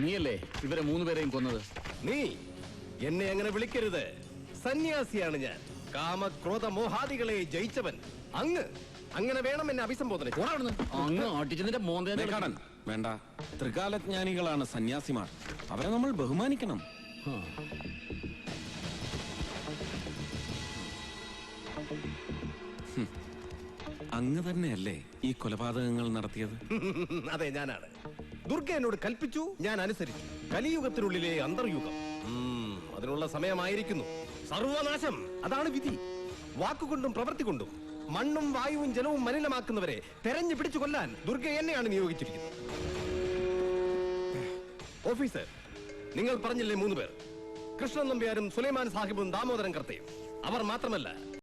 നീയല്ലേ ഇവരെ 3 പേരെയും കൊന്നത്? നീ എന്നെ അങ്ങനെ വിളിക്കരുത്. സന്യാസിയാണ് ഞാൻ. കാമക്രോധ മോഹാദികളെ ജയിച്ചവൻ. അങ്ങനെ വേണം എന്നെ അഭിസംബോധന. അങ്ങ് അടിച്ചതിന്റെ മോന്തേനെ കാണാൻ വേണ്ട. ത്രികാലജ്ഞാനികളാണ് സന്യാസിമാർ. അവരെ നമ്മൾ ബഹുമാനിക്കണം. അങ്ങ് തന്നെയല്ലേ ഈ കൊലപാതകങ്ങൾ നടത്തിയത്? അതെ, ഞാനാണ്. ദുർഗ എന്നോട് കൽപ്പിച്ചു, ഞാൻ അനുസരിച്ചു. കലിയുഗത്തിനുള്ളിലെ അന്തർയുഗം. അതിനുള്ള സമയമായിരിക്കുന്നു. സർവനാശം, അതാണ് വിധി. വാക്കുകൊണ്ടും പ്രവൃത്തി കൊണ്ടും മണ്ണും വായുവും ജലവും മലിനമാക്കുന്നവരെ തെരഞ്ഞു പിടിച്ചു കൊല്ലാൻ ദുർഗ എന്നെയാണ് നിയോഗിച്ചിരിക്കുന്നത്. ഓഫീസർ, നിങ്ങൾ പറഞ്ഞില്ലേ 3 പേർ? കൃഷ്ണൻ നമ്പ്യാരും സുലൈമാൻ സാഹിബും ദാമോദരൻ കർത്തയും. അവർ മാത്രമല്ല,